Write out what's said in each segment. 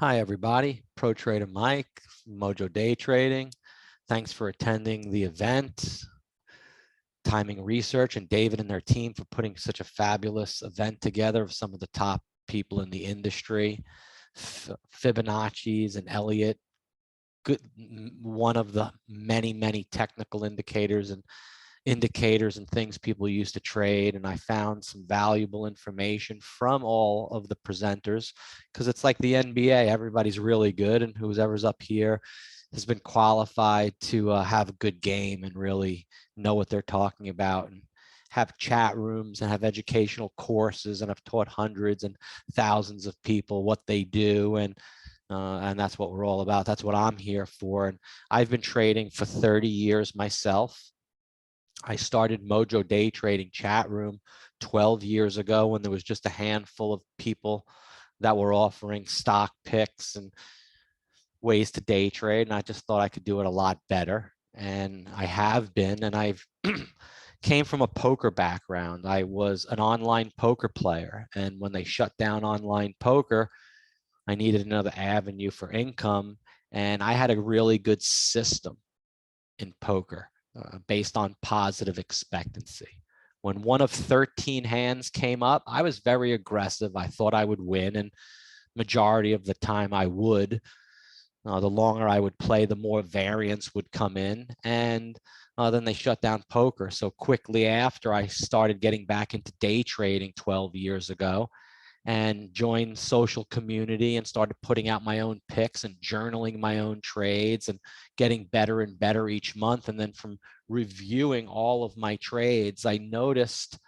Hi, everybody. ProTrader Mike, MOJO Day Trading. Thanks for attending the event. Timing Research and David and their team for putting such a fabulous event together of some of the top people in the industry. Fibonacci's and Elliot, one of the many technical indicators and things people use to trade, and I found some valuable information from all of the presenters because it's like the NBA. Everybody's really good, and whoever's up here has been qualified to have a good game and really know what they're talking about, and have chat rooms and have educational courses, and I've taught hundreds and thousands of people what they do, and that's what we're all about. That's what I'm here for. And I've been trading for 30 years myself. I started MOJO Day Trading chat room 12 years ago when there was just a handful of people that were offering stock picks and ways to day trade. And I just thought I could do it a lot better. And I have been, and I've came from a poker background. I was an online poker player. And when they shut down online poker, I needed another avenue for income. And I had a really good system in poker. Based on positive expectancy. When one of 13 hands came up, I was very aggressive. I thought I would win, and majority of the time I would. The longer I would play, the more variance would come in, and then they shut down poker. So quickly after, I started getting back into day trading 12 years ago and joined social community and started putting out my own picks and journaling my own trades and getting better and better each month. And then from reviewing all of my trades, I noticed,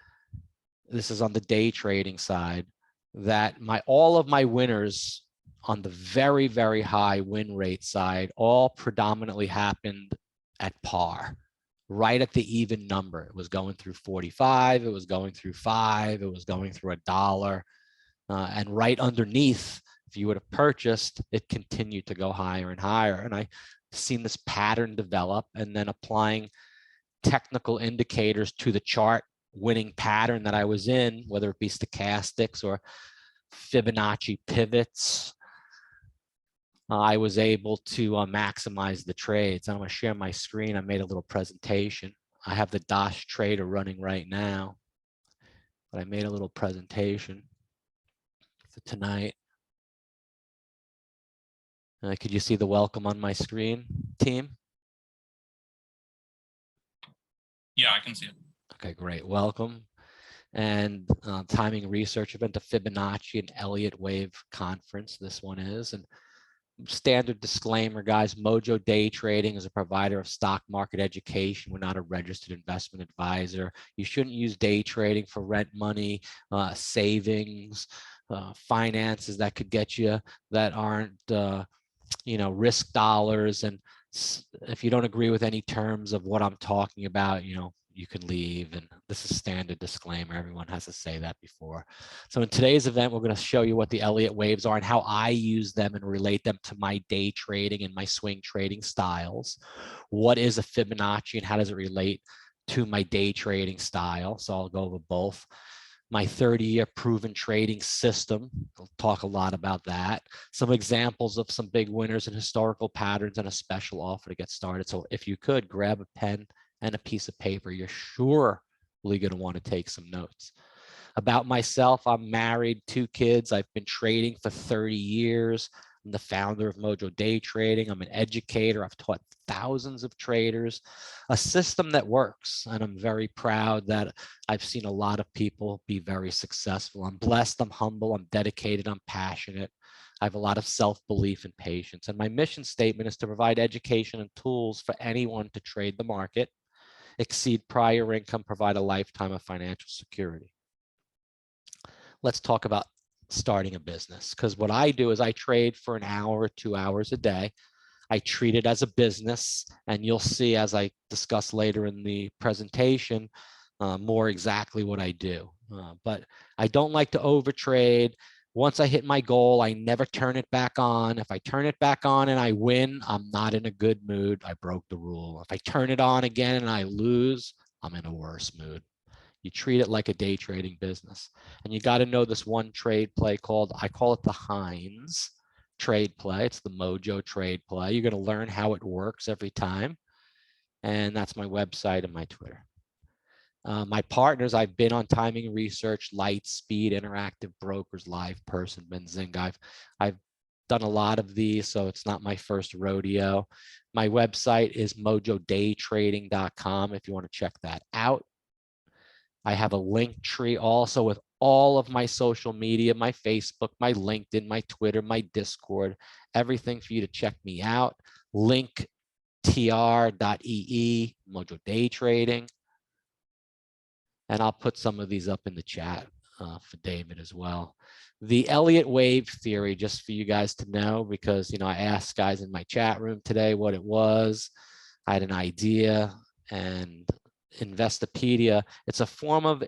this is on the day trading side, that all of my winners on the very high win rate side all predominantly happened at par, right at the even number. It was going through 45, it was going through 5, it was going through $1. And right underneath, if you would have purchased, it continued to go higher and higher. And I've seen this pattern develop, and then applying technical indicators to the chart winning pattern that I was in, whether it be stochastics or Fibonacci pivots, I was able to maximize the trades. I'm going to share my screen. I made a little presentation. I have the Dash Trader running right now, but I made a little presentation for tonight. Could you see the welcome on my screen, team? Yeah, I can see it. Okay, great. Welcome. And timing research event, the Fibonacci and Elliott Wave conference. This one is. And standard disclaimer, guys, MOJO Day Trading is a provider of stock market education. We're not a registered investment advisor. You shouldn't use day trading for rent money, savings, finances that could get you that aren't risk dollars. And if you don't agree with any terms of what I'm talking about, you can leave. And this is standard disclaimer. Everyone has to say that before. So in today's event, we're going to show you what the Elliott waves are and how I use them and relate them to my day trading and my swing trading styles. What is a Fibonacci and how does it relate to my day trading style? So I'll go over both. My 30-year proven trading system. I'll talk a lot about that. Some examples of some big winners and historical patterns, and a special offer to get started. So if you could grab a pen and a piece of paper, you're surely going to want to take some notes. About myself, I'm married, 2 kids. I've been trading for 30 years. I'm the founder of MOJO Day Trading. I'm an educator. I've taught thousands of traders a system that works. And I'm very proud that I've seen a lot of people be very successful. I'm blessed, I'm humble, I'm dedicated, I'm passionate. I have a lot of self-belief and patience. And my mission statement is to provide education and tools for anyone to trade the market, exceed prior income, provide a lifetime of financial security. Let's talk about starting a business, because what I do is I trade for an hour or 2 hours a day. I treat it as a business, and you'll see as I discuss later in the presentation more exactly what I do. But I don't like to overtrade. Once I hit my goal, I never turn it back on. If I turn it back on and I win, I'm not in a good mood. I broke the rule. If I turn it on again and I lose, I'm in a worse mood. You treat it like a day trading business. And you got to know this one trade play called, I call it the Heinz. trade play. It's the MOJO trade play. You're going to learn how it works every time. And that's my website and my Twitter. My partners, I've been on Timing Research, Light, Speed, Interactive Brokers, Live Person, Benzinga. I've done a lot of these, so it's not my first rodeo. My website is mojodaytrading.com if you want to check that out. I have a link tree also with all of my social media, my Facebook, my LinkedIn, my Twitter, my Discord, everything for you to check me out. Link tr.ee, Mojo Day Trading. And I'll put some of these up in the chat for David as well. The Elliott Wave theory, just for you guys to know, because, you know, I asked guys in my chat room today what it was. I had an idea, and Investopedia, it's a form of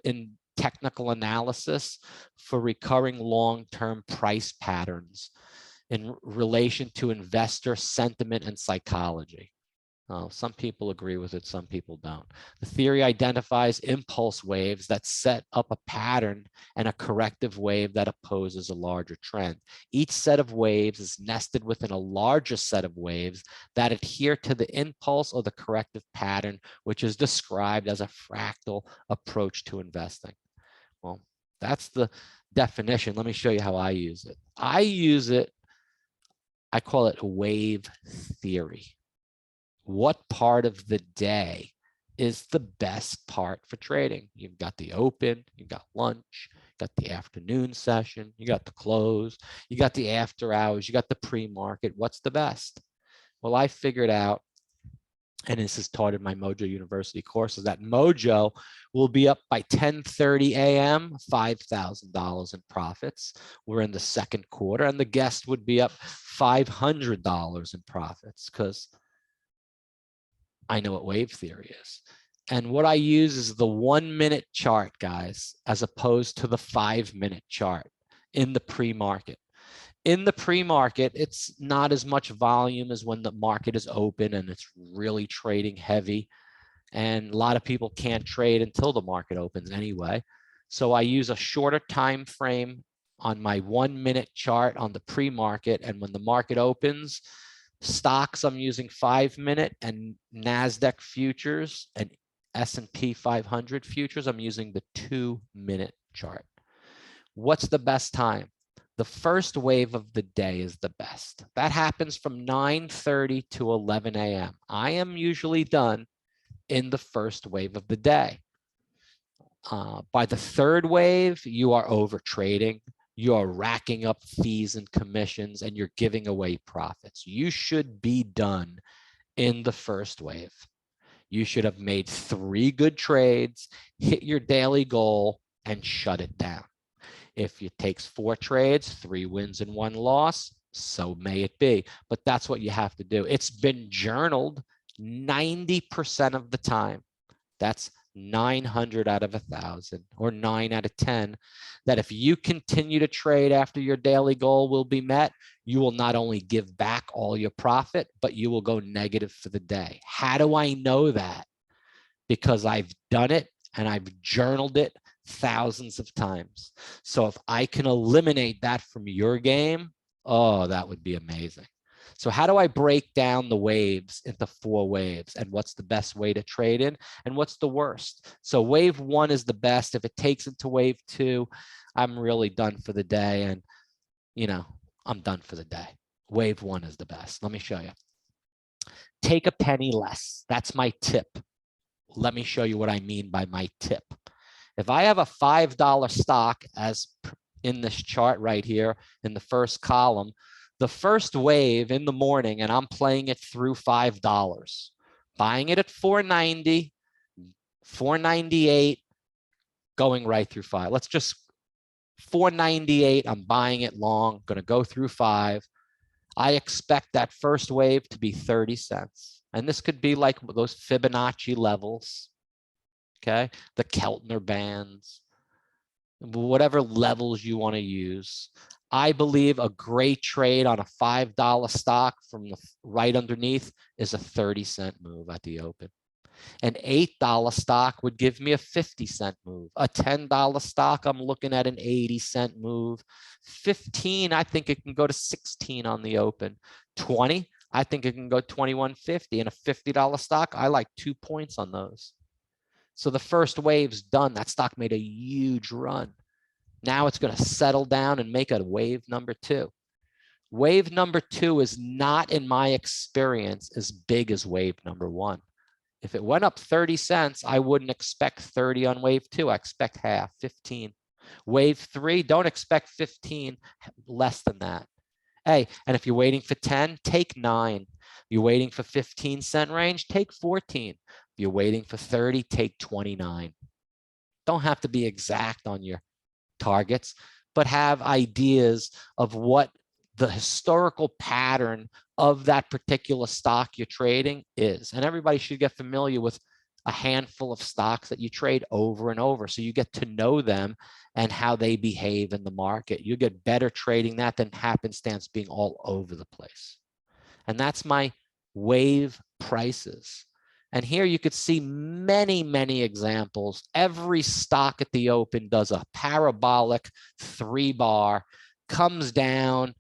technical analysis for recurring long-term price patterns in relation to investor sentiment and psychology. Some people agree with it, some people don't. The theory identifies impulse waves that set up a pattern and a corrective wave that opposes a larger trend. Each set of waves is nested within a larger set of waves that adhere to the impulse or the corrective pattern, which is described as a fractal approach to investing. Well, that's the definition. Let me show you how I use it. I call it wave theory. What part of the day is the best part for trading? You've got the open, you've got lunch, you've got the afternoon session, you got the close, you got the after hours, you got the pre-market. What's the best? Well, I figured out, and this is taught in my Mojo University courses, that Mojo will be up by 10:30 a.m., $5,000 in profits. We're in the second quarter, and the guest would be up $500 in profits, because I know what wave theory is. And what I use is the 1 minute chart, guys, as opposed to the 5 minute chart in the pre-market. In the pre-market, it's not as much volume as when the market is open and it's really trading heavy. And a lot of people can't trade until the market opens anyway. So I use a shorter time frame on my 1 minute chart on the pre-market. And when the market opens, stocks, I'm using 5 minute, and NASDAQ futures and S&P 500 futures, I'm using the 2 minute chart. What's the best time? The first wave of the day is the best. That happens from 9:30 to 11 a.m. I am usually done in the first wave of the day. By the third wave, you are over trading. You are racking up fees and commissions, and you're giving away profits. You should be done in the first wave. You should have made 3 good trades, hit your daily goal, and shut it down. If it takes 4 trades, 3 wins and 1 loss, so may it be. But that's what you have to do. It's been journaled 90% of the time. That's 900 out of 1,000, or 9 out of 10, that if you continue to trade after your daily goal will be met, you will not only give back all your profit, but you will go negative for the day. How do I know that? Because I've done it and I've journaled it thousands of times. So if I can eliminate that from your game, oh, that would be amazing. So how do I break down the waves into 4 waves, and what's the best way to trade in, and what's the worst? So wave 1 is the best. If it takes into wave 2, I'm really done for the day, and you know, I'm done for the day. Wave 1 is the best. Let me show you. Take a penny less. That's my tip. Let me show you what I mean by my tip. If I have a $5 stock, as in this chart right here in the first column, the first wave in the morning, and I'm playing it through $5, buying it at $4.90, $4.98, going right through 5. Let's just $4.98. I'm buying it long, going to go through 5. I expect that first wave to be 30 cents. And this could be like those Fibonacci levels, okay? The Keltner bands, whatever levels you want to use. I believe a great trade on a $5 stock from the right underneath is a 30-cent move at the open. An $8 stock would give me a 50-cent move. A $10 stock, I'm looking at an 80-cent move. 15, I think it can go to 16 on the open. 20, I think it can go 21.50. And a $50 stock, I like 2 points on those. So the first wave's done. That stock made a huge run. Now it's going to settle down and make a wave number 2. Wave number 2 is not, in my experience, as big as wave number 1. If it went up 30 cents, I wouldn't expect 30 on wave 2. I expect half, 15. Wave 3, don't expect 15, less than that. Hey, and if you're waiting for 10, take 9. If you're waiting for 15-cent range, take 14. If you're waiting for 30, take 29. Don't have to be exact on your targets, but have ideas of what the historical pattern of that particular stock you're trading is. And everybody should get familiar with a handful of stocks that you trade over and over, so you get to know them and how they behave in the market. You get better trading that than happenstance being all over the place. And that's my wave prices. And here you could see many, many examples. Every stock at the open does a parabolic 3-bar, comes down,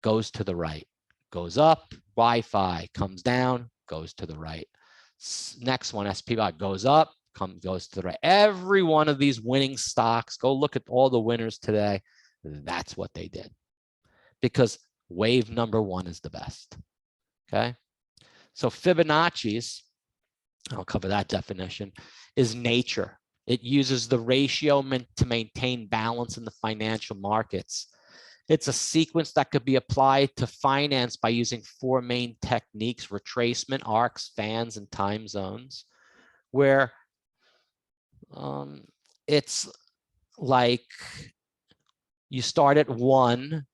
goes to the right, goes up, Wi-Fi, comes down, goes to the right. Next one, SPY, goes up, goes to the right. Every one of these winning stocks, go look at all the winners today. That's what they did, because wave number 1 is the best. Okay, so Fibonacci's, I'll cover that definition, is nature. It uses the ratio to maintain balance in the financial markets. It's a sequence that could be applied to finance by using 4 main techniques: retracement, arcs, fans, and time zones, where it's like you start at 1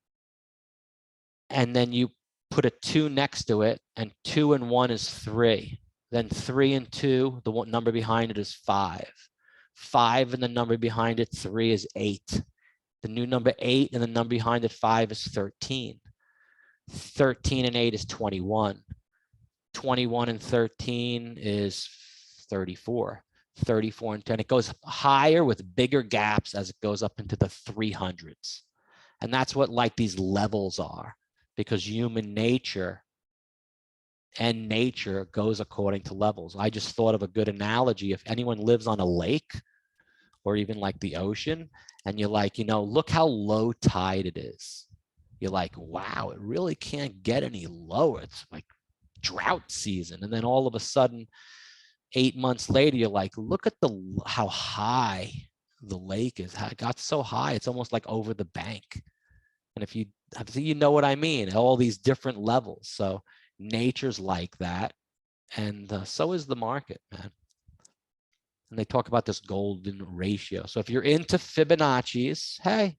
and then you put a 2 next to it, and 2 and 1 is 3. Then 3 and 2, the one number behind it is 5. 5 and the number behind it, 3, is 8. The new number 8 and the number behind it, 5, is 13. 13 and 8 is 21. 21 and 13 is 34. 34 and 10. It goes higher with bigger gaps as it goes up into the 300s. And that's what like these levels are, because human nature and nature goes according to levels. I just thought of a good analogy. If anyone lives on a lake or even like the ocean, and you're like, you know, look how low tide it is. You're like, wow, it really can't get any lower. It's like drought season. And then all of a sudden, 8 months later, you're like, look at how high the lake is. It got so high, it's almost like over the bank. And if you know what I mean, all these different levels. So nature's like that. And so is the market, man. And they talk about this golden ratio. So if you're into Fibonacci's, hey,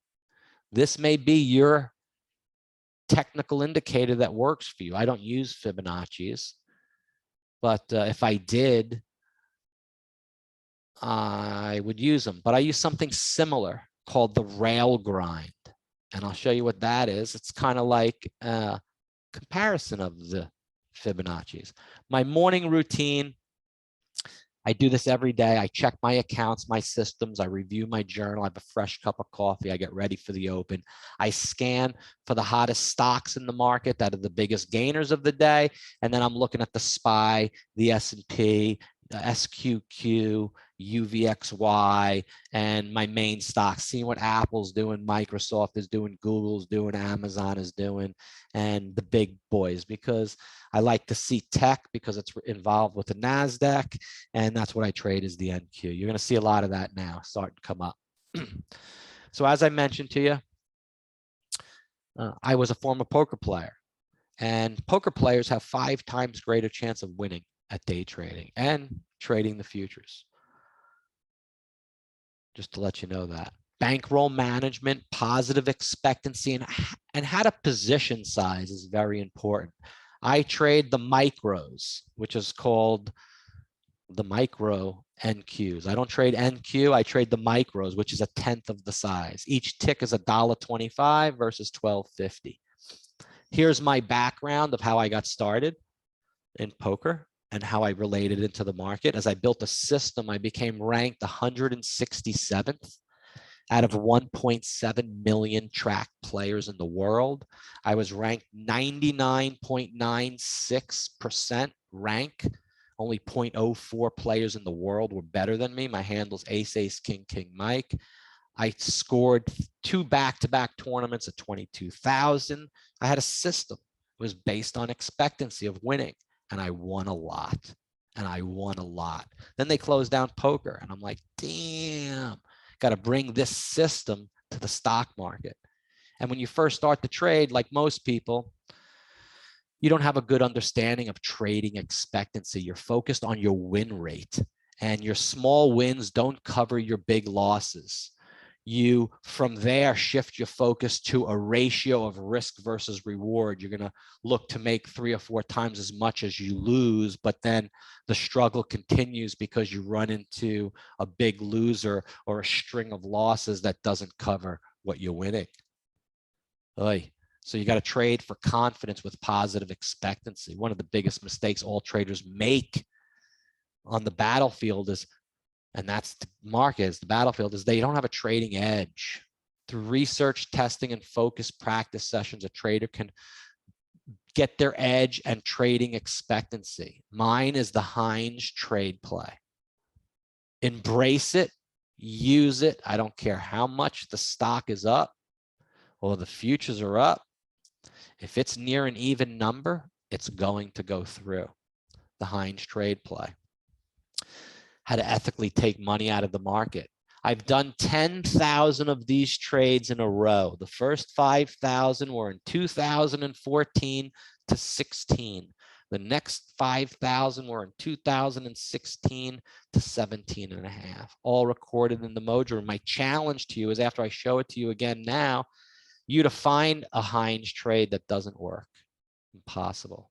this may be your technical indicator that works for you. I don't use Fibonacci's, but if I did, I would use them. But I use something similar called the rail grind. And I'll show you what that is. It's kind of like a comparison of the Fibonacci's. My morning routine, I do this every day. I check my accounts, my systems. I review my journal. I have a fresh cup of coffee. I get ready for the open. I scan for the hottest stocks in the market that are the biggest gainers of the day. And then I'm looking at the SPY, the S&P, the SQQ, UVXY, and my main stocks, seeing what Apple's doing, Microsoft is doing, Google's doing, Amazon is doing, and the big boys, because I like to see tech because it's involved with the NASDAQ, and that's what I trade is the NQ. You're going to see a lot of that now starting to come up. So as I mentioned to you, I was a former poker player, and poker players have 5 times greater chance of winning at day trading and trading the futures. Just to let you know that. Bankroll management, positive expectancy, and how to position size is very important. I trade the micros, which is called the micro NQs. I don't trade NQ, I trade the micros, which is 1/10 of the size. Each tick is $1.25 versus $12.50. Here's my background of how I got started in poker. and how I related into the market. As I built a system, I became ranked 167th out of 1.7 million tracked players in the world. I was ranked 99.96% rank. Only 0.04 players in the world were better than me. My handle's ace, ace, king, king, Mike. I scored 2 back-to-back tournaments at 22,000. I had a system. It was based on expectancy of winning, and I won a lot. And I won a lot. Then they closed down poker, and I'm like, damn, got to bring this system to the stock market. And when you first start to trade, like most people, you don't have a good understanding of trading expectancy. You're focused on your win rate, and your small wins don't cover your big losses. You, from there, shift your focus to a ratio of risk versus reward. You're going to look to make 3 or 4 times as much as you lose, but then the struggle continues because you run into a big loser or a string of losses that doesn't cover what you're winning. Oy. So you got to trade for confidence with positive expectancy. One of the biggest mistakes all traders make on the battlefield is, and that's the market, is the battlefield, is they don't have a trading edge. Through research, testing, and focused practice sessions, a trader can get their edge and trading expectancy. Mine is the Heinz trade play. Embrace it, use it. I don't care how much the stock is up or the futures are up. If it's near an even number, it's going to go through. The Heinz trade play. How to ethically take money out of the market. I've done 10,000 of these trades in a row. The first 5,000 were in 2014 to 16. The next 5,000 were in 2016 to 17 and a half, all recorded in the MOJO. My challenge to you is, after I show it to you again now, you to find a Heinz trade that doesn't work. Impossible.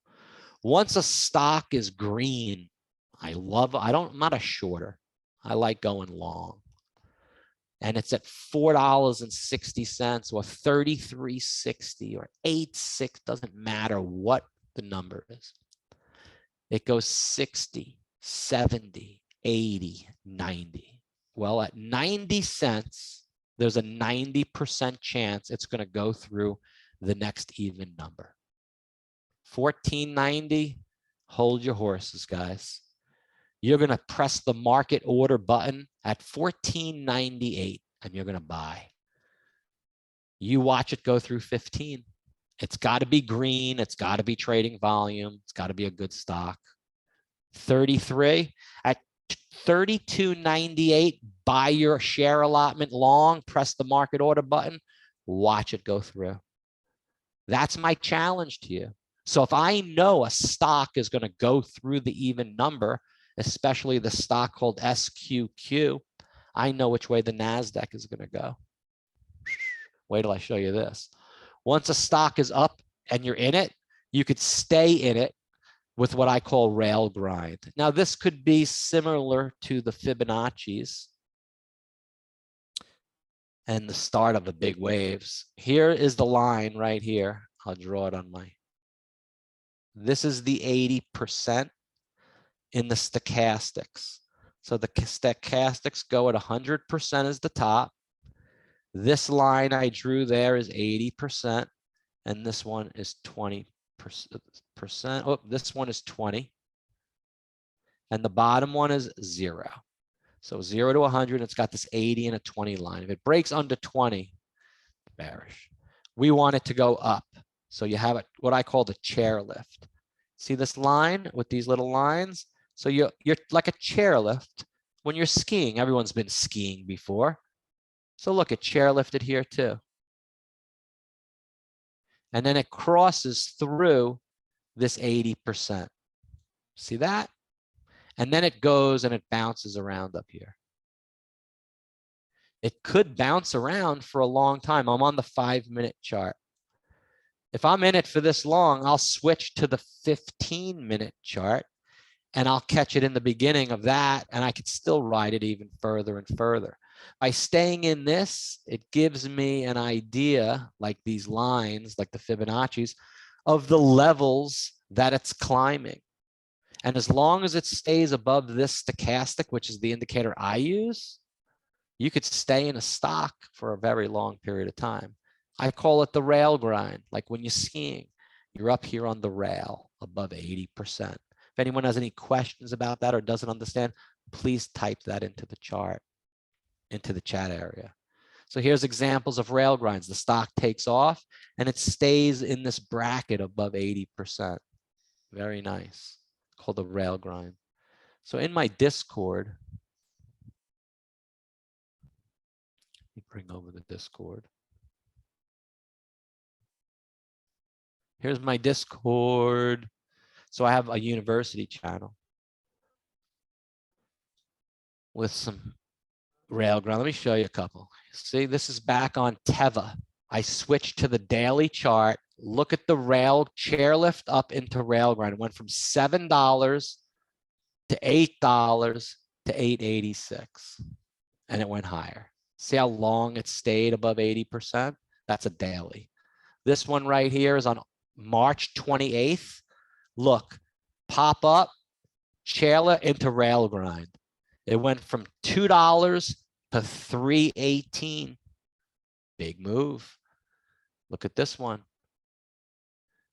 Once a stock is green, I'm not a shorter. I like going long. And it's at $4.60 or $33.60 or $8.6, doesn't matter what the number is. It goes 60, 70, 80, 90. Well, at 90 cents, there's a 90% chance it's going to go through the next even number. 14.90, hold your horses, guys. You're going to press the market order button at 14.98 and you're going to buy. You watch it go through 15. It's got to be green. It's got to be trading volume. It's got to be a good stock. 33 at 32.98, buy your share allotment long, press the market order button, watch it go through. That's my challenge to you. So if I know a stock is going to go through the even number, especially the stock called SQQ, I know which way the NASDAQ is going to go. Wait till I show you this. Once a stock is up and you're in it, you could stay in it with what I call rail grind. Now, this could be similar to the Fibonacci's and the start of the big waves. Here is the line right here. I'll draw it on my. This is the 80% in the stochastics. So the stochastics go at 100% as the top. This line I drew there is 80%, and this one is 20%. Oh, this one is 20. And the bottom one is 0. So 0 to 100, it's got this 80 and a 20 line. If it breaks under 20, bearish. We want it to go up. So you have it, what I call the chairlift. See this line with these little lines? So you're like a chairlift when you're skiing. Everyone's been skiing before. So look, it chairlifted here too. And then it crosses through this 80%. See that? And then it goes and it bounces around up here. It could bounce around for a long time. I'm on the 5-minute chart. If I'm in it for this long, I'll switch to the 15-minute chart and I'll catch it in the beginning of that, and I could still ride it even further and further. By staying in this, it gives me an idea, like these lines, like the Fibonacci's, of the levels that it's climbing. And as long as it stays above this stochastic, which is the indicator I use, you could stay in a stock for a very long period of time. I call it the rail grind, like when you're skiing. You're up here on the rail above 80%. If anyone has any questions about that or doesn't understand, please type that into the chart, into the chat area. So here's examples of rail grinds. The stock takes off and it stays in this bracket above 80%. Very nice. Called the rail grind. So in my Discord, let me bring over the Discord. Here's my Discord. So I have a university channel with some rail grind. Let me show you a couple. See, this is back on Teva. I switched to the daily chart. Look at the rail chairlift up into rail grind. It went from $7 to $8 to $8.86, and it went higher. See how long it stayed above 80%? That's a daily. This one right here is on March 28th. Look, pop up, chairlift into rail grind. It went from $2 to $3.18. Big move. Look at this one.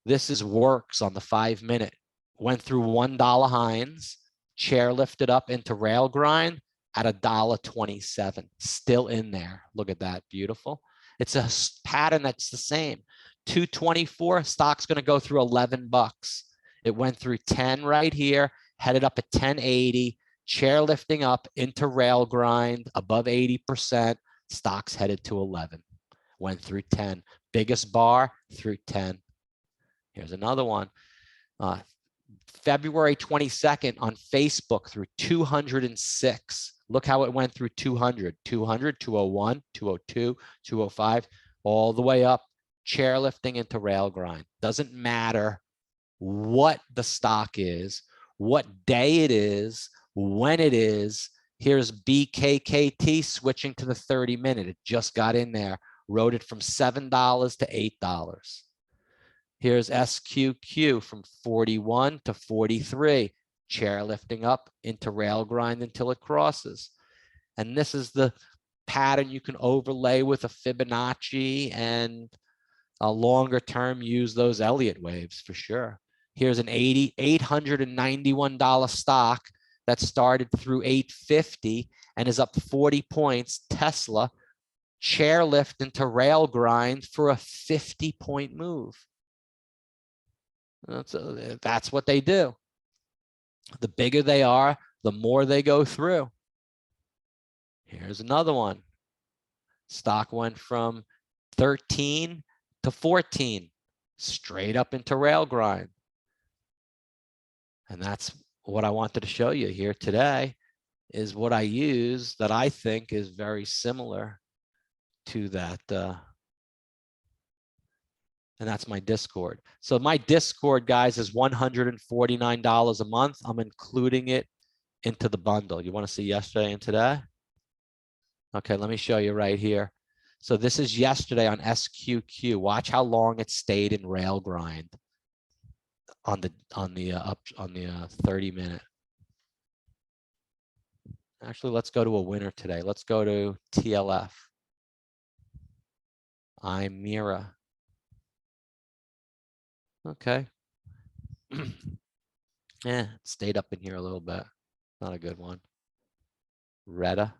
This is works on the 5-minute. Went through $1 Heinz, chair lifted up into rail grind at $1.27. Still in there. Look at that. Beautiful. It's a pattern that's the same. 224, stock's going to go through 11 bucks. It went through 10 right here, headed up at 1080, chair lifting up into rail grind above 80%. Stock's headed to 11. Went through 10. Biggest bar through 10. Here's another one. February 22nd on Facebook through 206. Look how it went through 200, 200, 201, 202, 205, all the way up, chairlifting into rail grind. Doesn't matter what the stock is, what day it is, when it is. Here's BKKT switching to the 30-minute. It just got in there, rode it from $7 to $8. Here's SQQ from 41 to 43, chair lifting up into rail grind until it crosses. And this is the pattern you can overlay with a Fibonacci, and a longer term use those Elliott waves for sure. Here's an $891 stock that started through 850 and is up 40 points. Tesla, chair lift into rail grind for a 50-point move. That's what they do. The bigger they are, the more they go through. Here's another one. Stock went from 13 to 14, straight up into rail grind. And that's what I wanted to show you here today, is what I use that I think is very similar to that. And that's my Discord. So my Discord, guys, is $149 a month. I'm including it into the bundle. You want to see yesterday and today? Okay, let me show you right here. So this is yesterday on SQQ. Watch how long it stayed in rail grind on the 30-minute. Actually, let's go to a winner today. Let's go to TLF. I'm Mira. Okay. Yeah, it stayed up in here a little bit. Not a good one. Retta.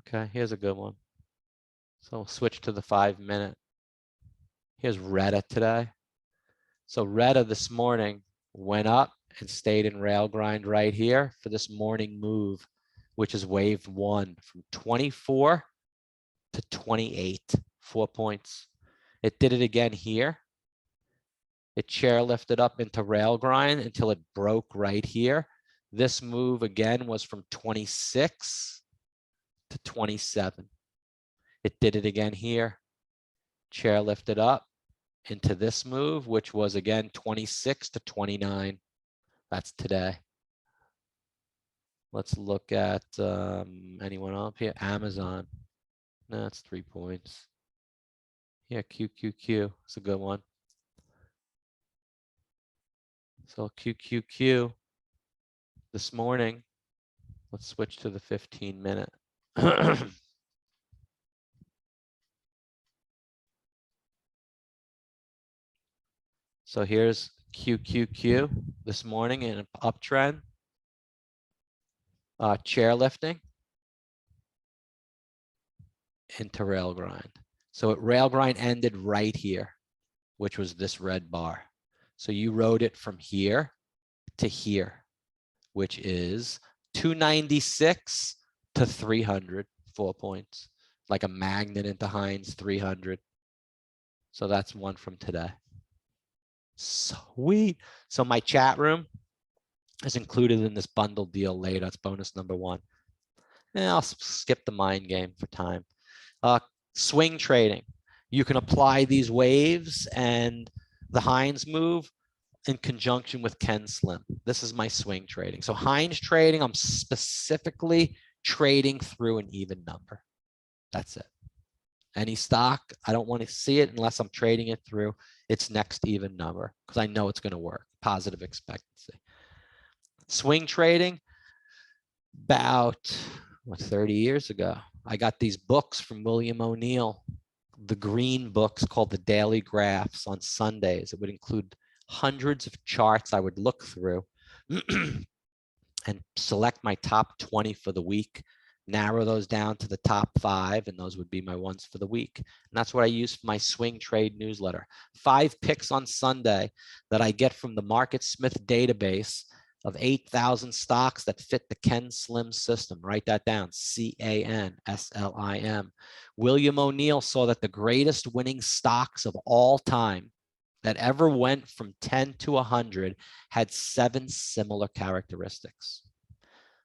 Okay, here's a good one. So we'll switch to the 5-minute. Here's Retta today. So Retta this morning went up and stayed in rail grind right here for this morning move, which is wave 1 from 24 to 28, 4 points. It did it again here. It chair lifted up into rail grind until it broke right here. This move again was from 26 to 27. It did it again here. Chair lifted up into this move, which was again 26 to 29. That's today. Let's look at anyone up here. Amazon. No, that's 3 points. Yeah, QQQ. It's a good one. So QQQ this morning, let's switch to the 15-minute. So here's QQQ this morning in an uptrend, chairlifting into rail grind. So rail grind ended right here, which was this red bar. So you rode it from here to here, which is 296 to 300, 4 points, like a magnet into Heinz 300. So that's one from today. Sweet. So my chat room is included in this bundle deal later. That's bonus number 1. And I'll skip the mind game for time. Swing trading. You can apply these waves and the Heinz move in conjunction with Ken Slim. This is my swing trading. So Heinz trading, I'm specifically trading through an even number. That's it. Any stock, I don't want to see it unless I'm trading it through its next even number because I know it's going to work. Positive expectancy. Swing trading, about 30 years ago, I got these books from William O'Neill, the green books called the Daily Graphs on Sundays. It would include hundreds of charts I would look through and select my top 20 for the week, narrow those down to the top 5, and those would be my ones for the week. And that's what I use for my swing trade newsletter. 5 picks on Sunday that I get from the Market Smith database of 8,000 stocks that fit the Ken Slim system. Write that down, CANSLIM. William O'Neill saw that the greatest winning stocks of all time that ever went from 10 to 100 had 7 similar characteristics.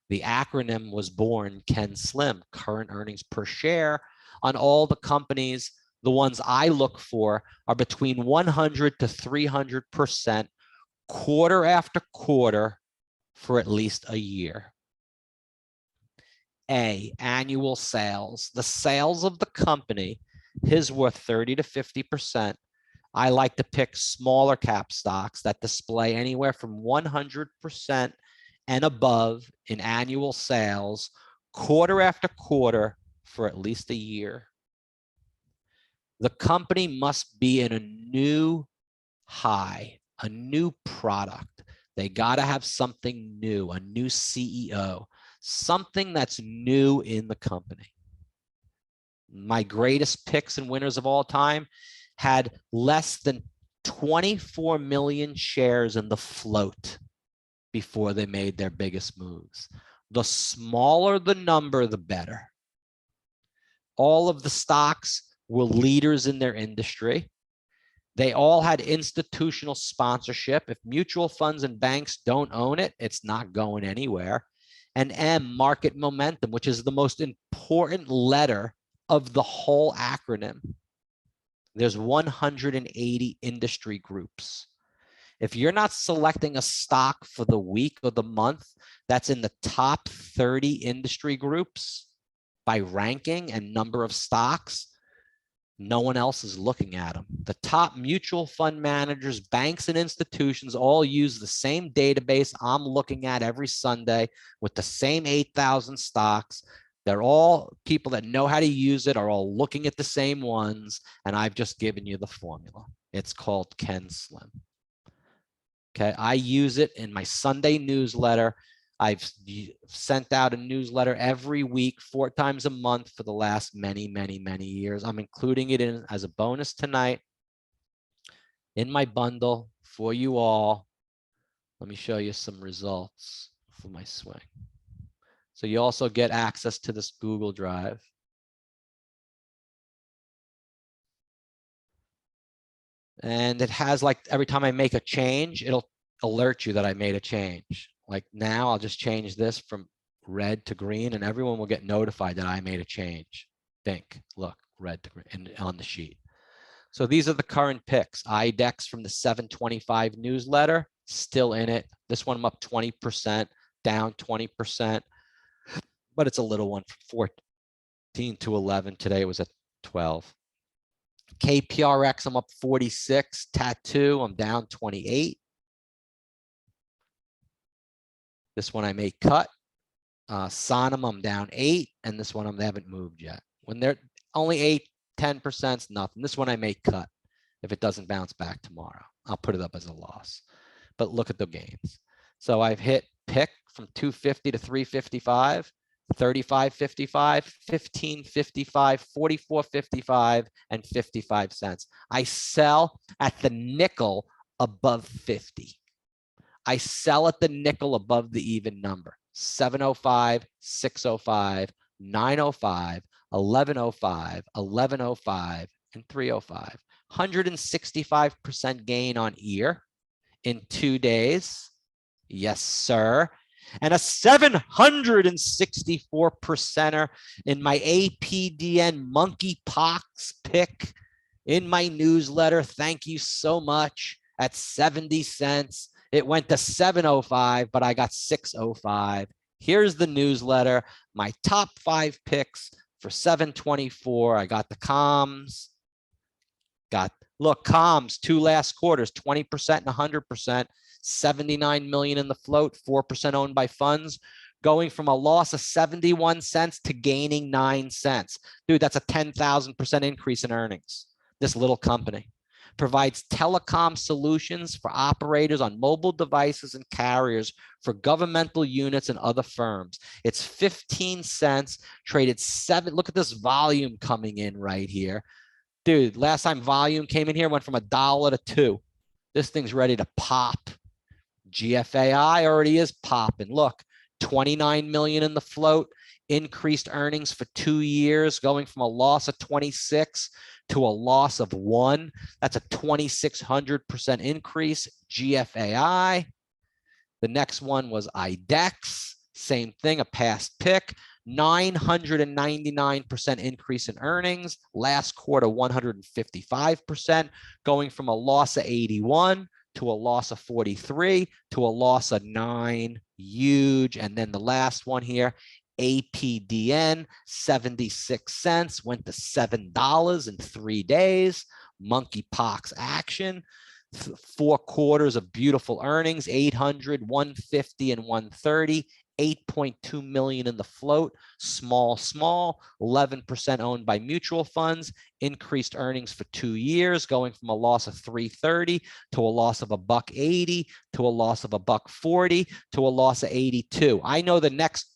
The acronym was born Ken Slim, current earnings per share on all the companies. The ones I look for are between 100 to 300% quarter after quarter for at least a year. A, annual sales. The sales of the company is worth 30 to 50%. I like to pick smaller cap stocks that display anywhere from 100% and above in annual sales quarter after quarter for at least a year. The company must be in a new high, a new product. They got to have something new, a new CEO, something that's new in the company. My greatest picks and winners of all time had less than 24 million shares in the float before they made their biggest moves. The smaller the number, the better. All of the stocks were leaders in their industry. They all had institutional sponsorship. If mutual funds and banks don't own it, it's not going anywhere. And M, market momentum, which is the most important letter of the whole acronym. There's 180 industry groups. If you're not selecting a stock for the week or the month that's in the top 30 industry groups by ranking and number of stocks, no one else is looking at them. The top mutual fund managers, banks, and institutions all use the same database I'm looking at every Sunday with the same 8,000 stocks. They're all people that know how to use it, are all looking at the same ones, and I've just given you the formula. It's called Ken Slim. Okay, I use it in my Sunday newsletter. I've sent out a newsletter every week, 4 times a month for the last many, many, many years. I'm including it in as a bonus tonight in my bundle for you all. Let me show you some results for my swing. So you also get access to this Google Drive. And it has, like, every time I make a change, it'll alert you that I made a change. Like now I'll just change this from red to green and everyone will get notified that I made a change. Think, look, red to green and on the sheet. So these are the current picks. IDEX from the 725 newsletter, still in it. This one I'm up 20%, down 20%, but it's a little one from 14 to 11. Today it was at 12. KPRX, I'm up 46. Tattoo, I'm down 28. This one I may cut. Sonam, I'm down 8, and this one they haven't moved yet. When they're only 8, 10%, nothing. This one I may cut if it doesn't bounce back tomorrow. I'll put it up as a loss. But look at the gains. So I've hit pick from 250 to 355, 35.55, 15.55, 44.55, and 55 cents. I sell at the nickel above 50. I sell at the nickel above the even number. 705, 605, 905, 1105, 1105, and 305. 165% gain on ear in 2 days. Yes, sir. And a 764%er in my APDN monkeypox pick in my newsletter. Thank you so much. At 70 cents. It went to 705, but I got 605. Here's the newsletter. My top 5 picks for 724. I got the comms. Look, comms, 2 last quarters, 20% and 100%, 79 million in the float, 4% owned by funds, going from a loss of 71 cents to gaining 9 cents. Dude, that's a 10,000% increase in earnings. This little company provides telecom solutions for operators on mobile devices and carriers for governmental units and other firms. It's 15 cents, traded 7. Look at this volume coming in right here. Dude, last time volume came in here, went from $1 to 2. This thing's ready to pop. GFAI already is popping. Look, 29 million in the float, increased earnings for 2 years, going from a loss of 26 to a loss of 1. That's a 2,600% increase. GFAI. The next one was IDEX. Same thing, a past pick. 999% increase in earnings. Last quarter, 155%, going from a loss of 81 to a loss of 43 to a loss of 9. Huge. And then the last one here, APDN, 76 cents, went to $7 in 3 days. Monkeypox action. 4 quarters of beautiful earnings, 800, 150, and 130. 8.2 million in the float, small, 11% owned by mutual funds, increased earnings for 2 years, going from a loss of 330 to a loss of $1.80 to a loss of $1.40 to a loss of 82. I know the next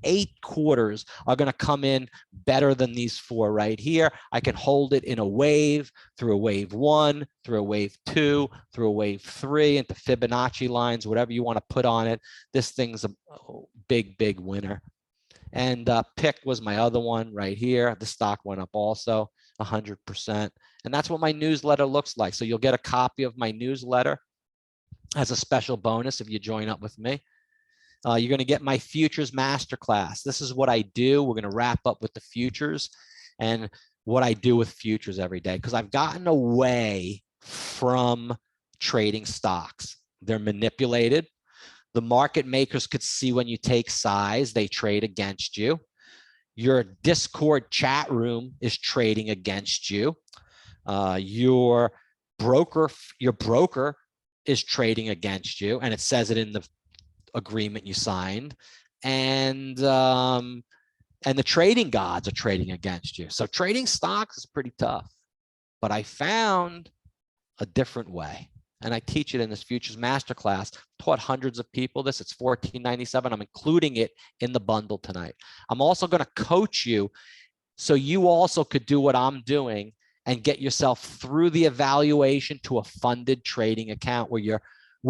8 quarters are going to come in better than these 4 right here. I can hold it in a wave, through a wave 1, through a wave 2, through a wave 3, into Fibonacci lines, whatever you want to put on it. This thing's a big winner. And pick was my other one right here. The stock went up also 100%. And that's what my newsletter looks like. So you'll get a copy of my newsletter as a special bonus if you join up with me. You're going to get my futures masterclass. This is what I do. We're going to wrap up with the futures and what I do with futures every day, because I've gotten away from trading stocks. They're manipulated. The market makers could see when you take size, they trade against you. Your Discord chat room is trading against you. Your broker is trading against you, and it says it in the agreement you signed. And the trading gods are trading against you. So trading stocks is pretty tough. But I found a different way. And I teach it in this futures masterclass. Taught hundreds of people this. It's $14.97. I'm including it in the bundle tonight. I'm also going to coach you so you also could do what I'm doing and get yourself through the evaluation to a funded trading account where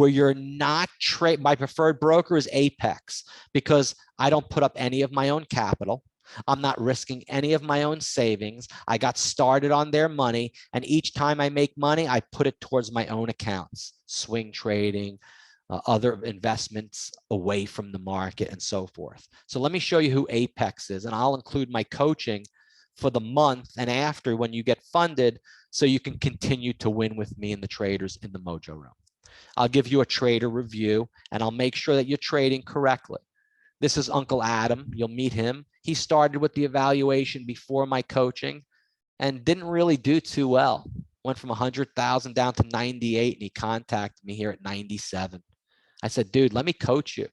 you're not trade. My preferred broker is Apex, because I don't put up any of my own capital. I'm not risking any of my own savings. I got started on their money, and each time I make money, I put it towards my own accounts, swing trading, other investments away from the market, and so forth. So let me show you who Apex is, and I'll include my coaching for the month and after when you get funded, so you can continue to win with me and the traders in the MOJO room. I'll give you a trader review, and I'll make sure that you're trading correctly. This is Uncle Adam. You'll meet him. He started with the evaluation before my coaching and didn't really do too well. Went from 100,000 down to 98, and he contacted me here at 97. I said, dude, let me coach you.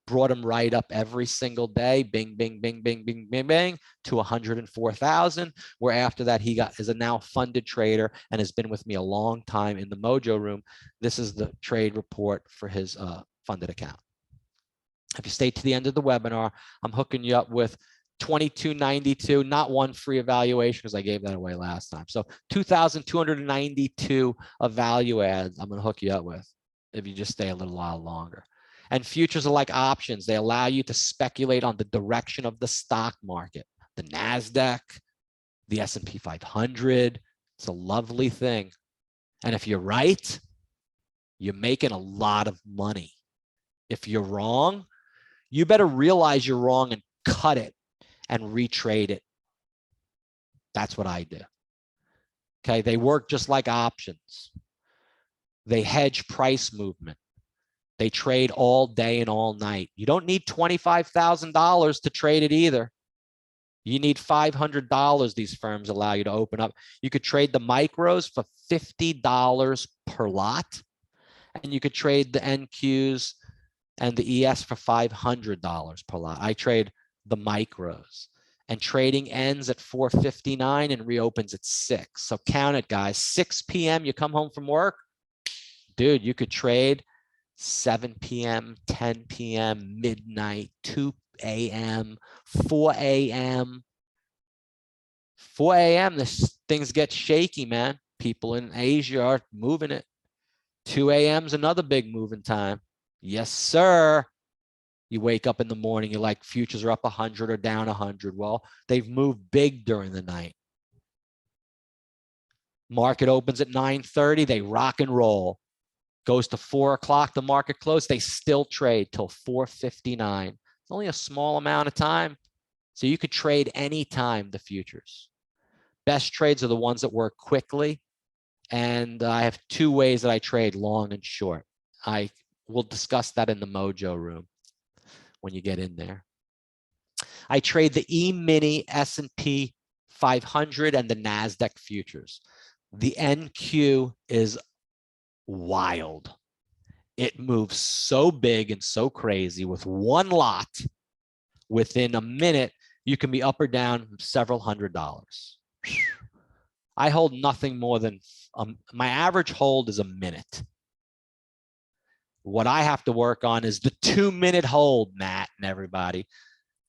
brought him right up every single day, bing, bing, bing, bing, bing, bing, bing, to 104,000, where after that he is a now funded trader and has been with me a long time in the MOJO room. This is the trade report for his funded account. If you stay to the end of the webinar, I'm hooking you up with 2292, not one free evaluation because I gave that away last time. So 2,292 of value adds I'm going to hook you up with if you just stay a little while longer. And futures are like options. They allow you to speculate on the direction of the stock market, the NASDAQ, the S&P 500. It's a lovely thing. And if you're right, you're making a lot of money. If you're wrong, you better realize you're wrong and cut it and retrade it. That's what I do. Okay, they work just like options. They hedge price movement. They trade all day and all night. You don't need $25,000 to trade it either. You need $500 these firms allow you to open up. You could trade the micros for $50 per lot, and you could trade the NQs and the ES for $500 per lot. I trade the micros, and trading ends at 4:59 and reopens at 6. So count it, guys. 6 p.m. you come home from work, dude, you could trade 7 p.m., 10 p.m., midnight, 2 a.m., 4 a.m. 4 a.m., things get shaky, man. People in Asia are moving it. 2 a.m. is another big moving time. Yes, sir. You wake up in the morning, you're like, futures are up 100 or down 100. Well, they've moved big during the night. Market opens at 9:30, they rock and roll. Goes to 4 o'clock, the market close, they still trade till 4:59. It's only a small amount of time. So you could trade anytime the futures. Best trades are the ones that work quickly. And I have 2 ways that I trade, long and short. I will discuss that in the MOJO room when you get in there. I trade the E-mini S&P 500 and the NASDAQ futures. The NQ is wild. It moves so big and so crazy with one lot. Within a minute, you can be up or down several $100s. I hold nothing more than, my average hold is a minute. What I have to work on is the 2-minute hold, Matt and everybody,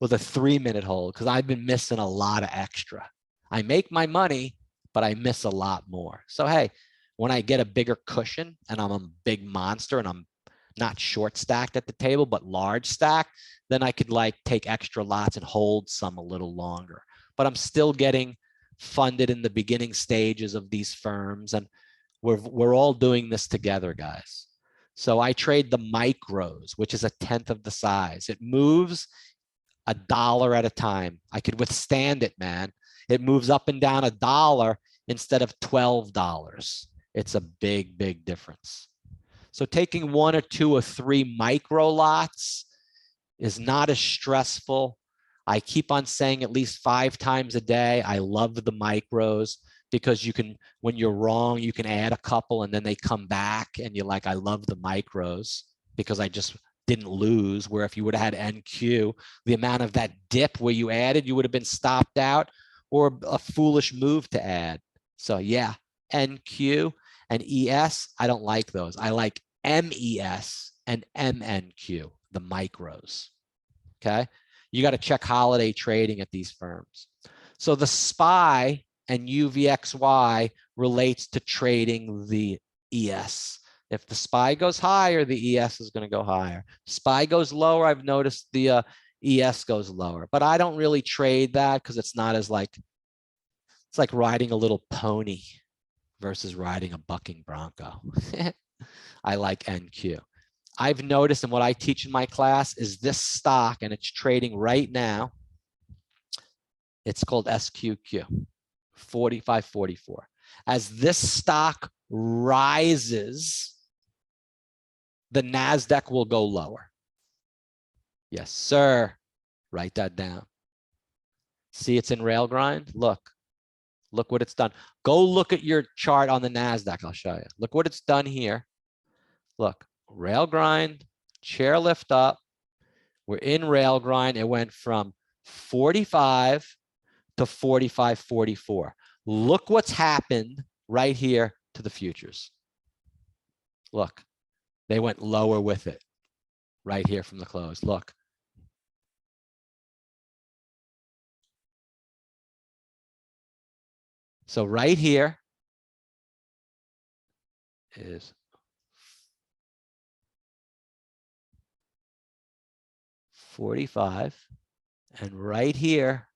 with a 3-minute hold, because I've been missing a lot of extra. I make my money, but I miss a lot more. So, hey, when I get a bigger cushion and I'm a big monster and I'm not short stacked at the table, but large stack, then I could like take extra lots and hold some a little longer. But I'm still getting funded in the beginning stages of these firms, and we're all doing this together, guys. So I trade the micros, which is 1/10 of the size. It moves $1 at a time. I could withstand it, man. It moves up and down $1 instead of $12. It's a big, big difference. So taking 1 or 2 or 3 micro lots is not as stressful. I keep on saying at least 5 times a day, I love the micros, because you can, when you're wrong, you can add a couple and then they come back and you're like, I love the micros because I just didn't lose. Where if you would have had NQ, the amount of that dip where you added, you would have been stopped out, or a foolish move to add. So yeah, NQ and ES, I don't like those. I like MES and MNQ, the micros. Okay, you got to check holiday trading at these firms. So the SPY and UVXY relates to trading the ES. If the SPY goes higher, the ES is going to go higher. SPY goes lower, I've noticed the ES goes lower. But I don't really trade that because it's not as like, it's like riding a little pony versus riding a bucking bronco. I like NQ. I've noticed, and what I teach in my class is this stock, and it's trading right now. It's called SQQ, 4544. As this stock rises, the NASDAQ will go lower. Yes, sir. Write that down. See, it's in rail grind. Look what it's done. Go look at your chart on the NASDAQ. I'll show you. Look what it's done here. Look, rail grind, chair lift up, We're in rail grind. It went from 45 to 45.44. Look what's happened right here to the futures. Look, they went lower with it right here from the close. Look. So right here is 45, and right here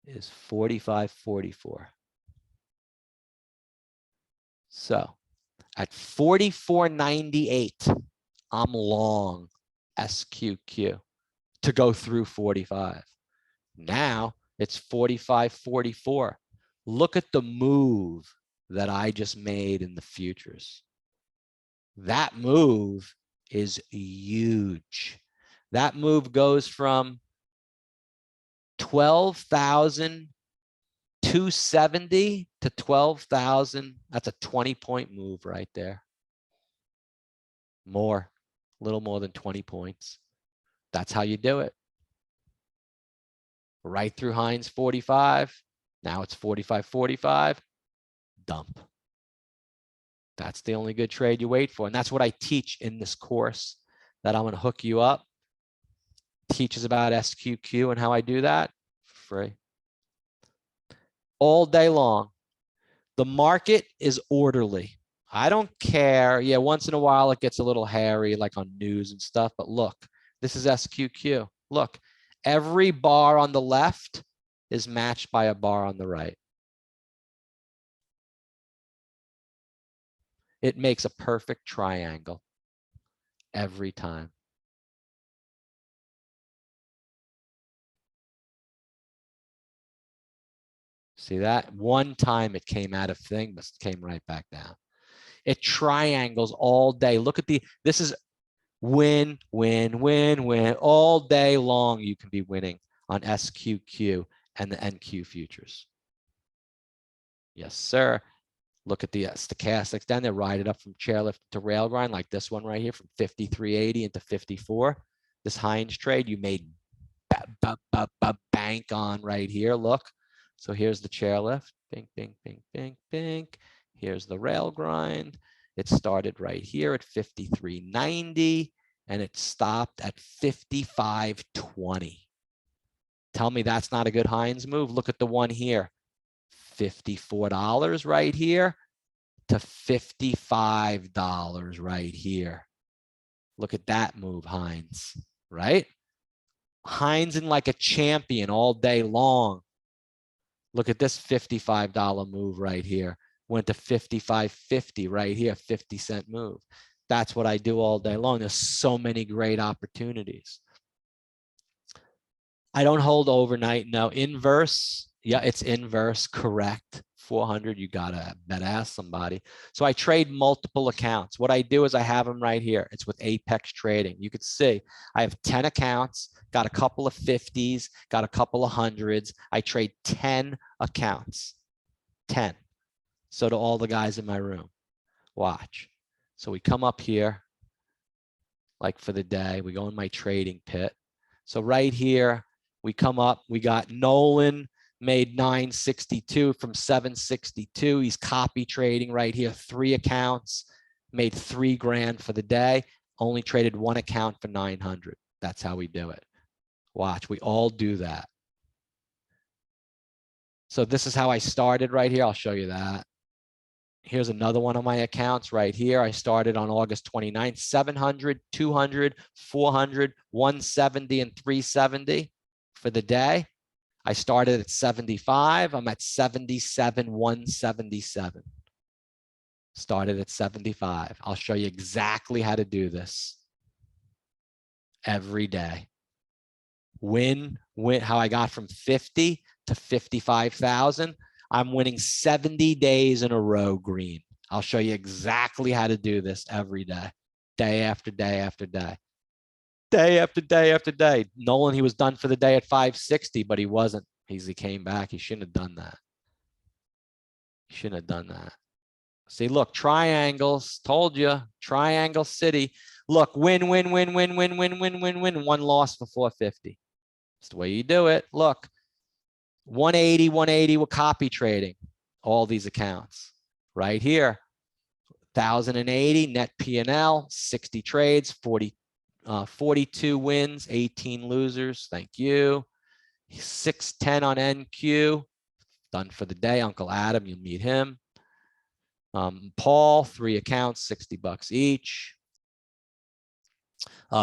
is 45.44. So at 44.98, I'm long SQQ to go through 45. Now it's 45.44. Look at the move that I just made in the futures. That move is huge. That move goes from 12,270 to 12,000. That's a 20-point move right there. More, a little more than 20 points. That's how you do it. Right through Heinz 45. Now it's 45.45. Dump. That's the only good trade you wait for. And that's what I teach in this course that I'm going to hook you up. Teaches about SQQ and how I do that for free. All day long. The market is orderly. I don't care. Yeah, once in a while it gets a little hairy, like on news and stuff. But look, this is SQQ. Look, every bar on the left is matched by a bar on the right. It makes a perfect triangle every time. See that? One time it came out of thing, but came right back down. It triangles all day. Look at this is win, win, win, win. All day long you can be winning on SQQ and the NQ futures. Yes, sir. Look at the stochastics down there, ride it up from chairlift to rail grind like this one right here from 53.80 into 54. This Heinz trade you made bank on right here. Look. So here's the chairlift. Bink, bink, bink, bink, bink. Here's the rail grind. It started right here at 53.90 and it stopped at 55.20. Tell me that's not a good Heinz move. Look at the one here. $54 right here to $55 right here. Look at that move, Heinz, right? Heinz in like a champion all day long. Look at this $55 move right here. Went to 55.50 right here, 50-cent move. That's what I do all day long. There's so many great opportunities. I don't hold overnight. No, inverse. Yeah, it's inverse, correct. 400, you gotta ask somebody. So I trade multiple accounts. What I do is I have them right here. It's with Apex Trading. You could see I have 10 accounts, got a couple of 50s, got a couple of 100s. I trade 10 accounts, 10. So do all the guys in my room. Watch. So we come up here, like for the day, we go in my trading pit. So right here, we come up, we got Nolan made 962 from 762. He's copy trading right here, 3 accounts, made $3 grand for the day, only traded 1 account for 900. That's how we do it. Watch, we all do that. So this is how I started right here. I'll show you that. Here's another one of my accounts right here. I started on August 29th, 700, 200, 400, 170, and 370 for the day. I started at 75. I'm at 77, 177. Started at 75. I'll show you exactly how to do this every day. Win, how I got from 50 to 55,000. I'm winning 70 days in a row green. I'll show you exactly how to do this every day, day after day after day. Day after day after day. Nolan, he was done for the day at 560, but he wasn't. He came back. He shouldn't have done that. He shouldn't have done that. See, look, triangles. Told you, Triangle City. Look, win, win, win, win, win, win, win, win, win, one loss for 450. That's the way you do it. Look, 180, 180 with copy trading, all these accounts right here. 1,080 net P&L, 60 trades, 42 wins, 18 losers. Thank you. 610 on NQ. Done for the day. Uncle Adam, you'll meet him. Paul, 3 accounts, 60 bucks each.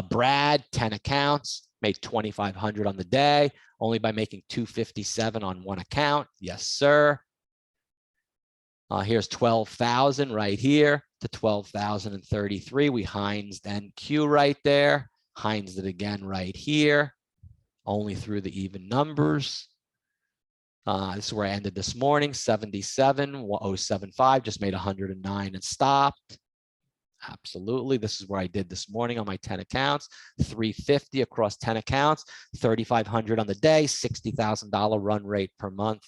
Brad, 10 accounts, made 2,500 on the day, only by making 257 on one account. Yes, sir. Here's 12,000 right here to 12,033. We Heinz NQ right there. Heinz it again right here, only through the even numbers. This is where I ended this morning, 77,075, just made 109 and stopped. Absolutely. This is where I did this morning on my 10 accounts, 350 across 10 accounts, 3,500 on the day, $60,000 run rate per month.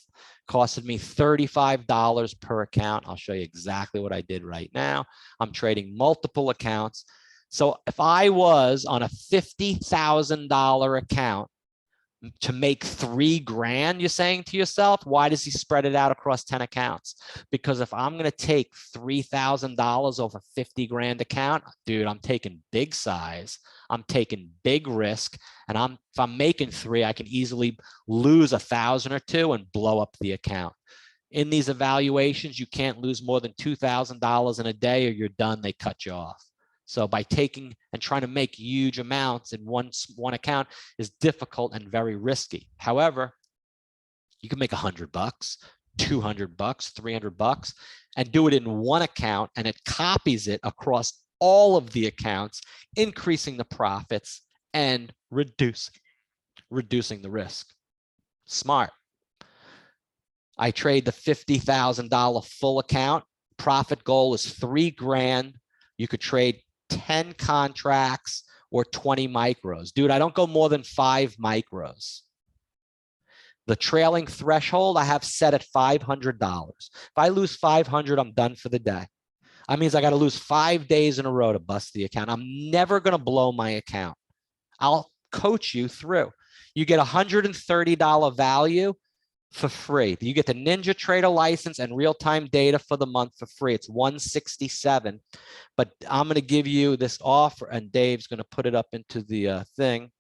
Costed me $35 per account. I'll show you exactly what I did right now. I'm trading multiple accounts. So if I was on a $50,000 account to make $3,000, you're saying to yourself, why does he spread it out across 10 accounts? Because if I'm going to take $3,000 off a 50 grand account, dude, I'm taking big size. I'm taking big risk. And if I'm making 3, I can easily lose 1,000 or 2 and blow up the account. In these evaluations, you can't lose more than $2,000 in a day or you're done. They cut you off. So by taking and trying to make huge amounts in one account is difficult and very risky. However, you can make $100, $200, $300, and do it in one account, and it copies it across all of the accounts, increasing the profits and reducing the risk. Smart. I trade the $50,000 full account. Profit goal is $3,000. You could trade 10 contracts or 20 micros. Dude, I don't go more than 5 micros. The trailing threshold I have set at $500. If I lose 500, I'm done for the day. That means I got to lose 5 days in a row to bust the account. I'm never going to blow my account. I'll coach you through. You get $130 value for free. You get the NinjaTrader license and real-time data for the month for free. It's $167, but I'm going to give you this offer, and Dave's going to put it up into the thing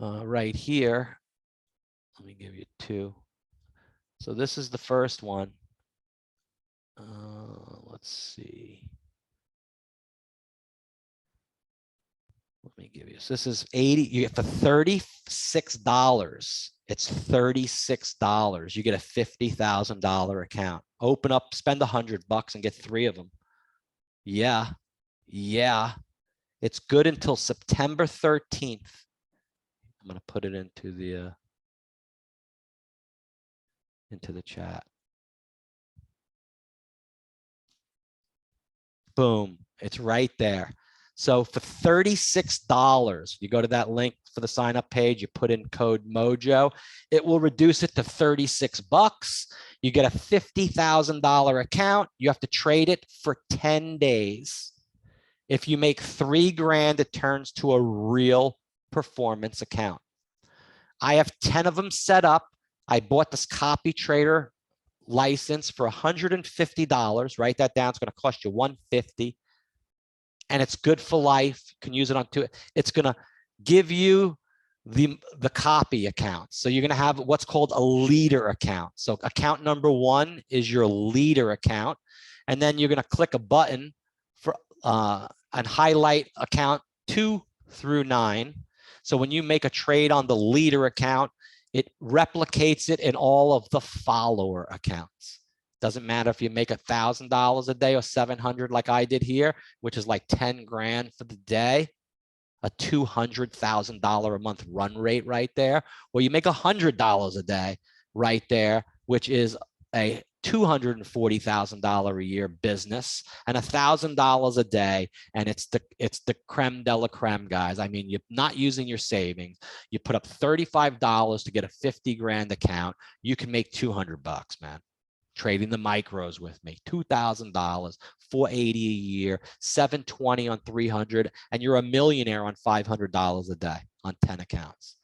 right here. Let me give you 2. So this is the first one. Let's see. Let me give you. So this is 80. You get for $36. It's $36. You get a $50,000 account. Open up, spend $100 and get 3 of them. Yeah. It's good until September 13th. I'm going to put it into the chat. Boom. It's right there. So for $36, you go to that link for the sign up page, you put in code MOJO, it will reduce it to $36. You get a $50,000 account. You have to trade it for 10 days. If you make $3,000, it turns to a real performance account. I have 10 of them set up. I bought this CopyTrader license for $150. Write that down. It's going to cost you $150. And it's good for life. You can use it on 2. It's going to give you the copy account. So you're going to have what's called a leader account. So account number 1 is your leader account. And then you're going to click a button for and highlight account 2 through 9. So when you make a trade on the leader account, it replicates it in all of the follower accounts. Doesn't matter if you make $1,000 a day or 700 like I did here, which is like 10 grand for the day, a $200,000 a month run rate right there. Or you make $100 a day right there, which is a $240,000 a year business, and $1,000 a day, and it's the creme de la creme, guys. I mean, you're not using your savings. You put up $35 to get a 50 grand account. You can make $200, man. trading the micros with me, $2,000, $480 a year, $720 on 300, and you're a millionaire on $500 a day on 10 accounts.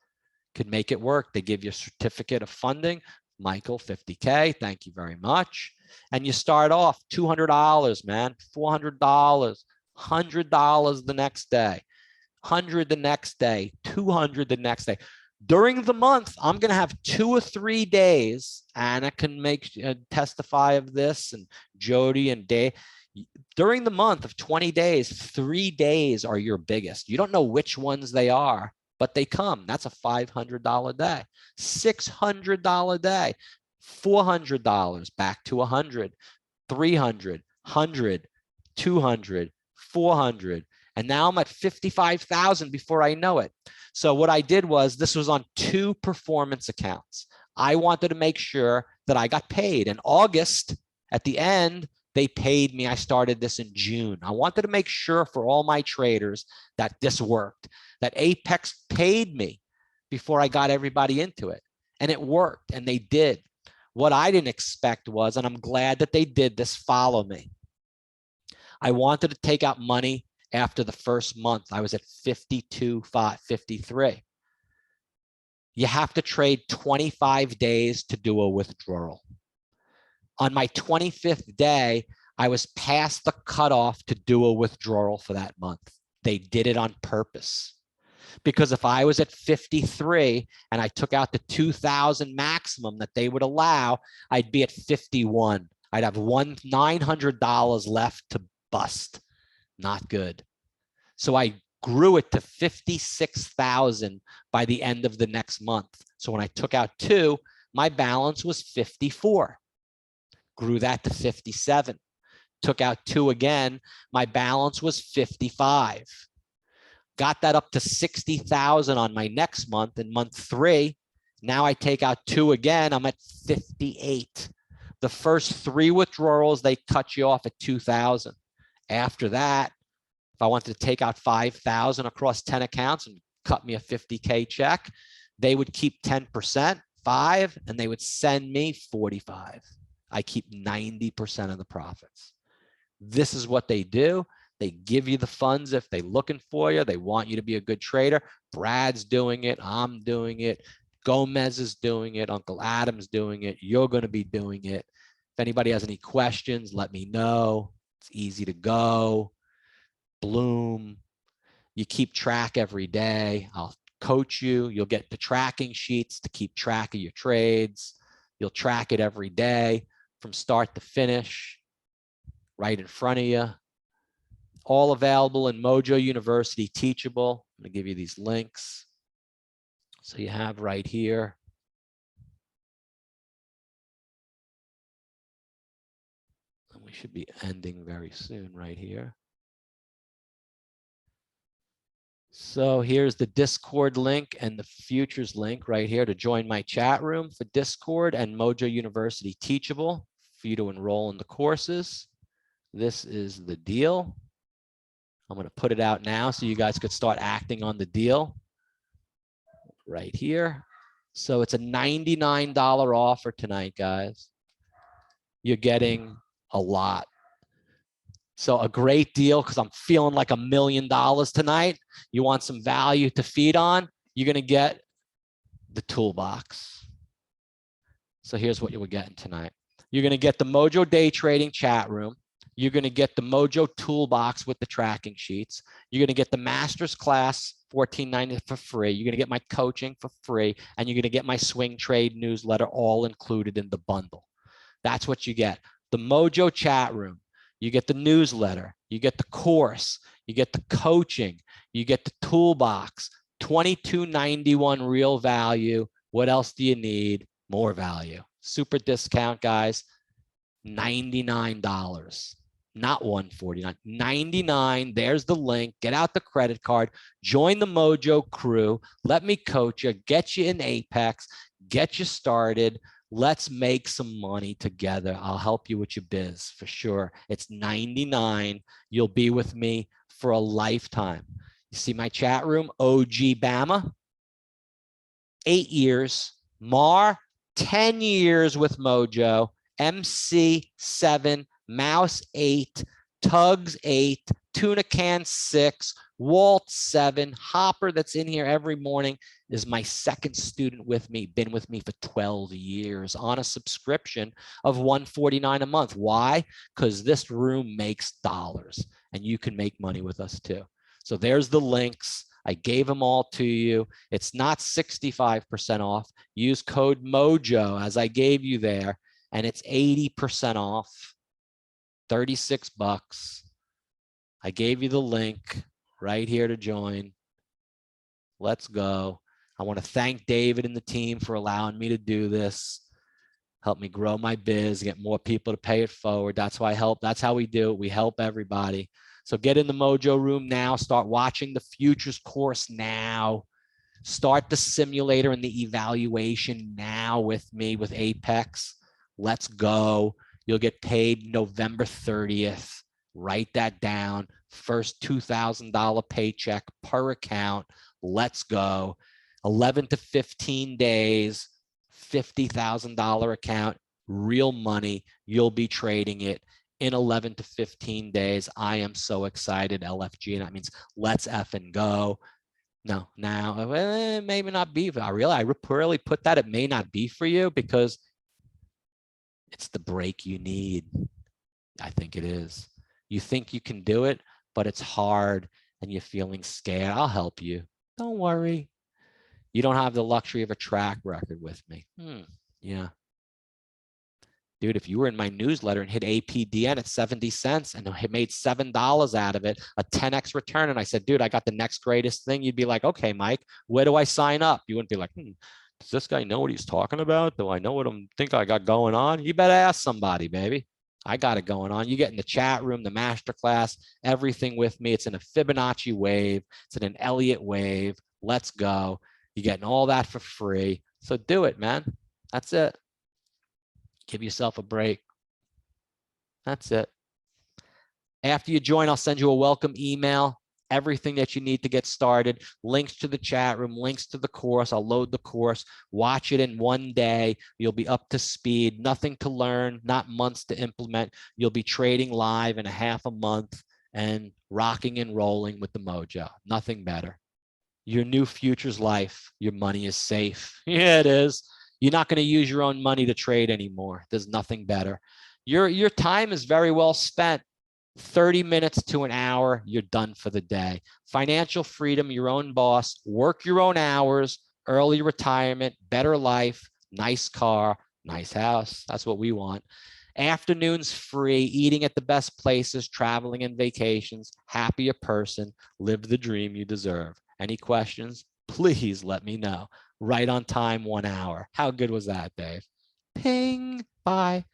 Could make it work. They give you a certificate of funding. Michael, 50K, thank you very much. And you start off $200, man, $400, $100 the next day, $100 the next day, $200 the next day. During the month, I'm going to have 2 or 3 days. Anna can testify of this, and Jody and Dave. During the month of 20 days, 3 days are your biggest. You don't know which ones they are, but they come. That's a $500 day, $600 day, $400 back to 100, 300, 100, 200, 400. And now I'm at 55,000 before I know it. So what I did was, this was on 2 performance accounts. I wanted to make sure that I got paid. In August, at the end, they paid me. I started this in June. I wanted to make sure for all my traders that this worked, that Apex paid me before I got everybody into it. And it worked, and they did. What I didn't expect was, and I'm glad that they did this, follow me. I wanted to take out money after the first month. I was at 52.5, 53. You have to trade 25 days to do a withdrawal. On my 25th day, I was past the cutoff to do a withdrawal for that month. They did it on purpose. Because if I was at 53 and I took out the 2,000 maximum that they would allow, I'd be at 51. I'd have $900 left to bust. Not good. So I grew it to 56,000 by the end of the next month. So when I took out 2, my balance was 54. Grew that to 57. Took out 2 again, my balance was 55. Got that up to 60,000 on my next month. In month 3, now I take out 2 again, I'm at 58. The first 3 withdrawals, they cut you off at 2,000. After that, if I wanted to take out 5,000 across 10 accounts and cut me a 50K check, they would keep 10%, 5, and they would send me 45. I keep 90% of the profits. This is what they do. They give you the funds if they're looking for you. They want you to be a good trader. Brad's doing it. I'm doing it. Gomez is doing it. Uncle Adam's doing it. You're going to be doing it. If anybody has any questions, let me know. It's easy to go. Bloom. You keep track every day. I'll coach you. You'll get the tracking sheets to keep track of your trades. You'll track it every day from start to finish, right in front of you. All available in MOJO University Teachable. I'm going to give you these links. So you have right here. And we should be ending very soon right here. So here's the Discord link and the futures link right here to join my chat room for Discord and MOJO University Teachable for you to enroll in the courses. This is the deal. I'm going to put it out now so you guys could start acting on the deal right here. So it's a $99 offer tonight, guys. You're getting a lot. So a great deal because I'm feeling like $1 million tonight. You want some value to feed on, you're going to get the toolbox. So here's what you were getting tonight. You're going to get the MOJO Day Trading chat room. You're going to get the MOJO toolbox with the tracking sheets. You're going to get the master's class, $14.90 for free. You're going to get my coaching for free. And you're going to get my swing trade newsletter all included in the bundle. That's what you get. The MOJO chat room. You get the newsletter. You get the course. You get the coaching. You get the toolbox. $22.91 real value. What else do you need? More value. Super discount, guys. $99. Not $149, $99. There's the link. Get out the credit card. Join the MOJO crew. Let me coach you. Get you in Apex. Get you started. Let's make some money together. I'll help you with your biz for sure. It's $99. You'll be with me for a lifetime. You see my chat room, OG Bama, 8 years. Mar, 10 years with MOJO. MC7, Mouse 8, Tugs 8, Tuna Can 6, Walt 7, Hopper that's in here every morning is my second student with me, been with me for 12 years on a subscription of $149 a month. Why? Because this room makes dollars and you can make money with us too. So there's the links. I gave them all to you. It's not 65% off. Use code MOJO as I gave you there, and it's 80% off, 36 bucks. I gave you the link right here to join. Let's go. I want to thank David and the team for allowing me to do this. Help me grow my biz, get more people to pay it forward. That's why I help. That's how we do it. We help everybody. So get in the Mojo room now. Start watching the futures course now. Start the simulator and the evaluation now with me with Apex. Let's go. You'll get paid November 30th. Write that down. First $2,000 paycheck per account. Let's go. 11 to 15 days, $50,000 account, real money. You'll be trading it in 11 to 15 days. I am so excited, LFG, and that means let's effing go. No, now it may not be. I really put that it may not be for you because it's the break you need. I think it is. You think you can do it, but it's hard and you're feeling scared. I'll help you. Don't worry. You don't have the luxury of a track record with me. Yeah. Dude, if you were in my newsletter and hit APDN at 70 cents and made $7 out of it, a 10x return, and I said, dude, I got the next greatest thing, you'd be like, okay, Mike, where do I sign up? You wouldn't be like, does this guy know what he's talking about? Do I know what I think I got going on? You better ask somebody, baby. I got it going on. You get in the chat room, the masterclass, everything with me. It's in a Fibonacci wave. It's in an Elliott wave. Let's go. You're getting all that for free. So do it, man. That's it. Give yourself a break. That's it. After you join, I'll send you a welcome email. Everything that you need to get started, links to the chat room, links to the course. I'll load the course, watch it in one day. You'll be up to speed, nothing to learn, not months to implement. You'll be trading live in a half a month and rocking and rolling with the Mojo. Nothing better. Your new futures life, your money is safe. Yeah, it is. You're not going to use your own money to trade anymore. There's nothing better. Your time is very well spent. 30 minutes to an hour, you're done for the day. Financial freedom, your own boss, work your own hours, early retirement, better life, nice car, nice house. That's what we want. Afternoons free, eating at the best places, traveling and vacations, happier person, live the dream you deserve. Any questions? Please let me know. Right on time, 1 hour. How good was that, Dave? Ping. Bye.